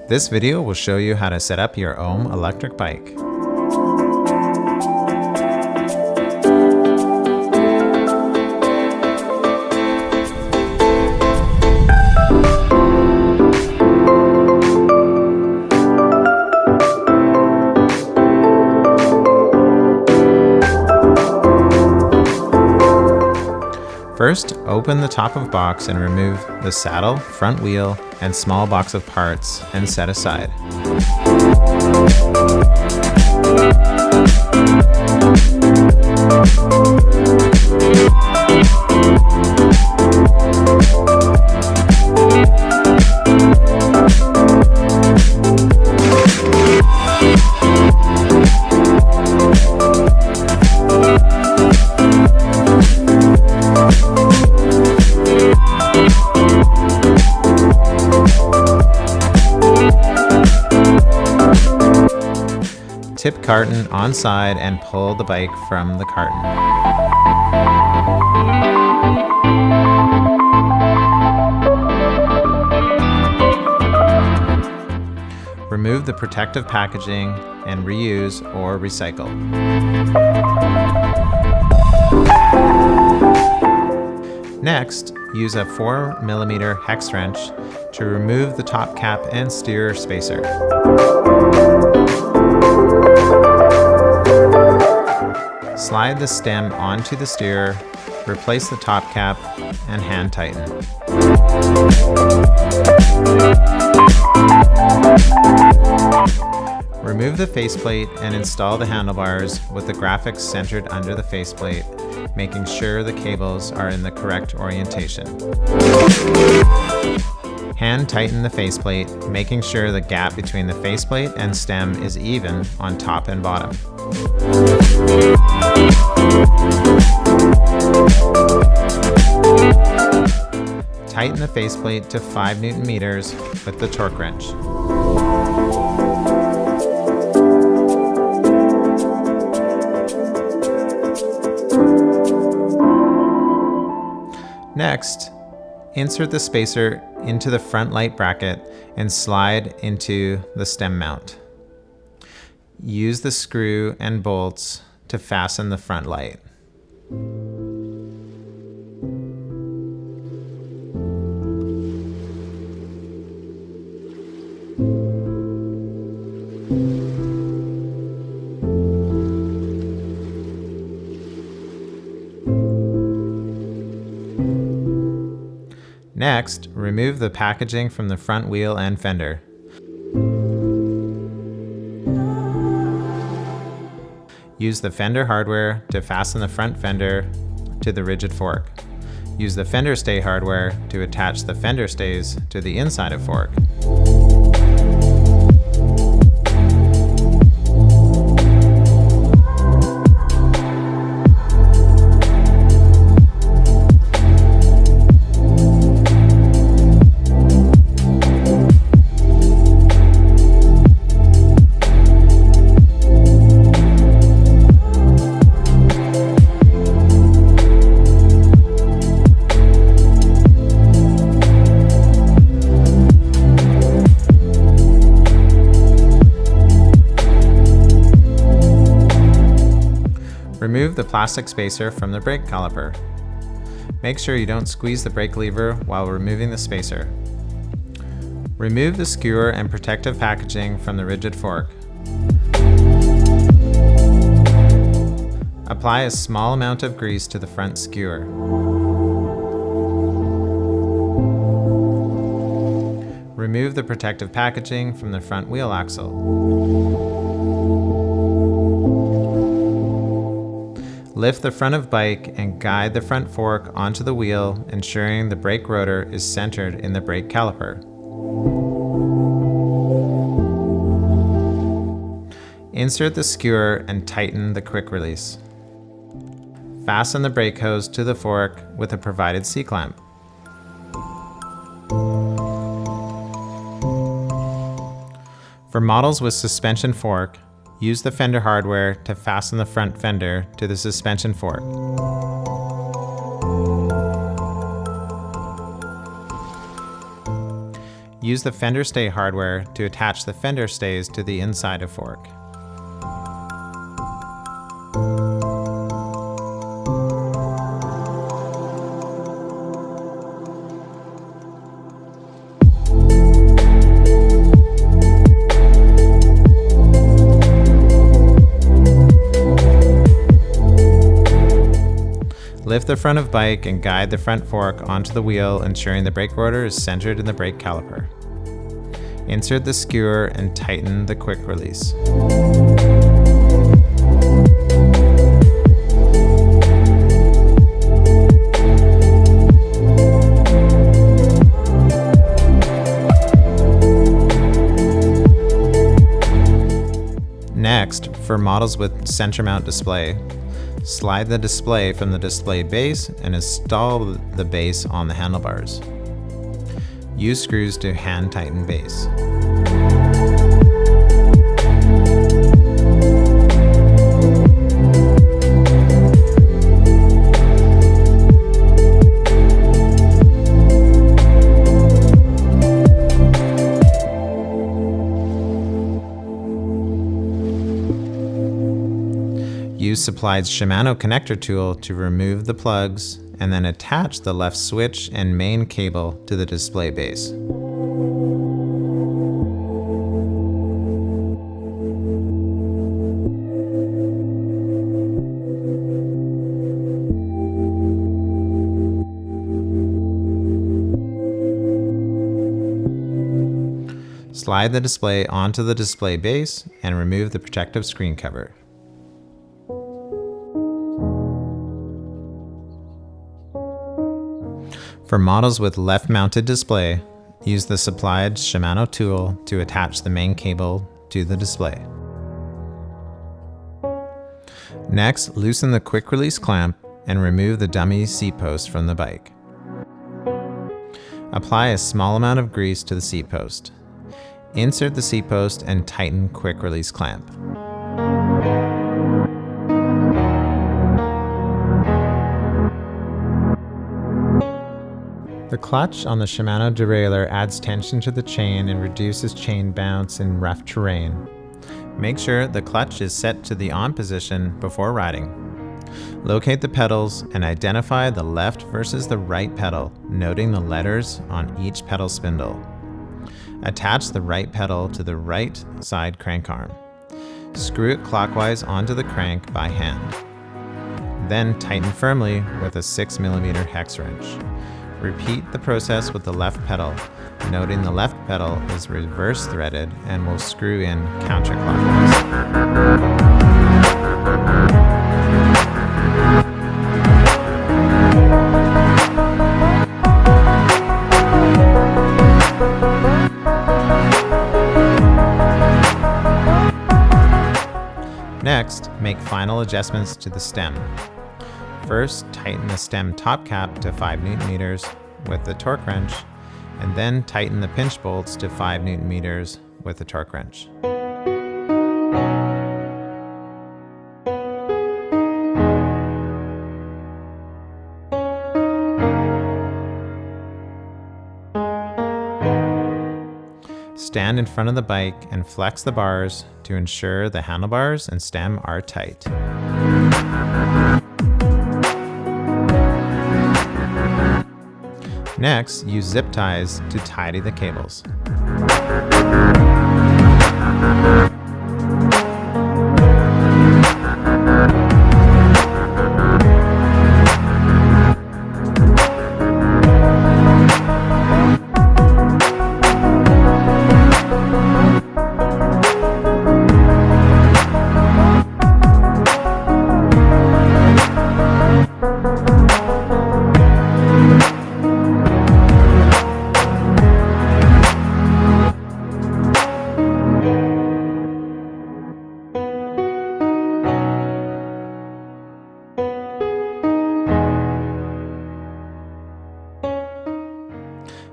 This video will show you how to set up your OHM electric bike. First, open the top of box and remove the saddle, front wheel, and small box of parts and set aside. Tip carton on side and pull the bike from the carton. Remove the protective packaging and reuse or recycle. Next, use a 4mm hex wrench to remove the top cap and steer spacer. Slide the stem onto the steer, replace the top cap, and hand tighten. Remove the faceplate and install the handlebars with the graphics centered under the faceplate, making sure the cables are in the correct orientation. Hand tighten the faceplate, making sure the gap between the faceplate and stem is even on top and bottom. Tighten the faceplate to 5 Nm with the torque wrench. Next, insert the spacer into the front light bracket and slide into the stem mount. Use the screw and bolts to fasten the front light. Next, remove the packaging from the front wheel and fender. Use the fender hardware to fasten the front fender to the rigid fork. Use the fender stay hardware to attach the fender stays to the inside of fork. Remove the plastic spacer from the brake caliper. Make sure you don't squeeze the brake lever while removing the spacer. Remove the skewer and protective packaging from the rigid fork. Apply a small amount of grease to the front skewer. Remove the protective packaging from the front wheel axle. Lift the front of bike and guide the front fork onto the wheel, ensuring the brake rotor is centered in the brake caliper. Insert the skewer and tighten the quick release. Fasten the brake hose to the fork with a provided C-clamp. For models with suspension fork, use the fender hardware to fasten the front fender to the suspension fork. Use the fender stay hardware to attach the fender stays to the inside of fork. Lift the front of bike and guide the front fork onto the wheel, ensuring the brake rotor is centered in the brake caliper. Insert the skewer and tighten the quick release. Next, for models with center mount display, slide the display from the display base and install the base on the handlebars. Use screws to hand tighten base. Use supplied Shimano connector tool to remove the plugs and then attach the left switch and main cable to the display base. Slide the display onto the display base and remove the protective screen cover. For models with left-mounted display, use the supplied Shimano tool to attach the main cable to the display. Next, loosen the quick release clamp and remove the dummy seat post from the bike. Apply a small amount of grease to the seat post. Insert the seat post and tighten quick release clamp. The clutch on the Shimano derailleur adds tension to the chain and reduces chain bounce in rough terrain. Make sure the clutch is set to the on position before riding. Locate the pedals and identify the left versus the right pedal, noting the letters on each pedal spindle. Attach the right pedal to the right side crank arm. Screw it clockwise onto the crank by hand. Then tighten firmly with a 6mm hex wrench. Repeat the process with the left pedal, noting the left pedal is reverse threaded and will screw in counterclockwise. Next, make final adjustments to the stem. First, tighten the stem top cap to 5 Nm with the torque wrench, and then tighten the pinch bolts to 5 Nm with the torque wrench. Stand in front of the bike and flex the bars to ensure the handlebars and stem are tight. Next, use zip ties to tidy the cables.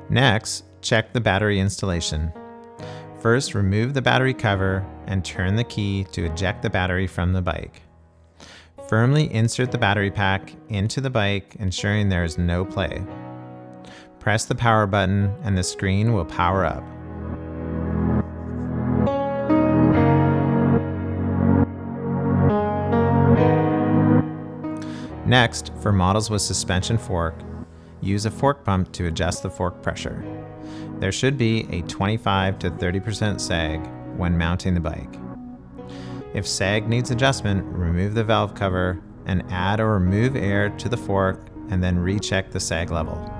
Next, check the battery installation. First, remove the battery cover and turn the key to eject the battery from the bike. Firmly insert the battery pack into the bike, ensuring there is no play. Press the power button and the screen will power up. Next, for models with suspension fork, use a fork pump to adjust the fork pressure. There should be a 25 to 30% sag when mounting the bike. If sag needs adjustment, remove the valve cover and add or remove air to the fork and then recheck the sag level.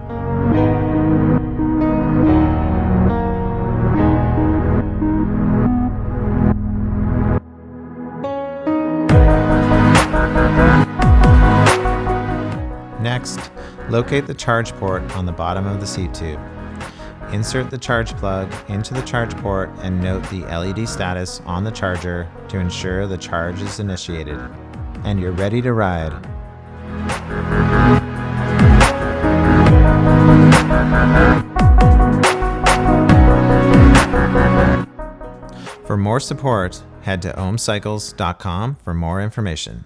Next, locate the charge port on the bottom of the seat tube. Insert the charge plug into the charge port and note the LED status on the charger to ensure the charge is initiated. And you're ready to ride. For more support, head to ohmcycles.com for more information.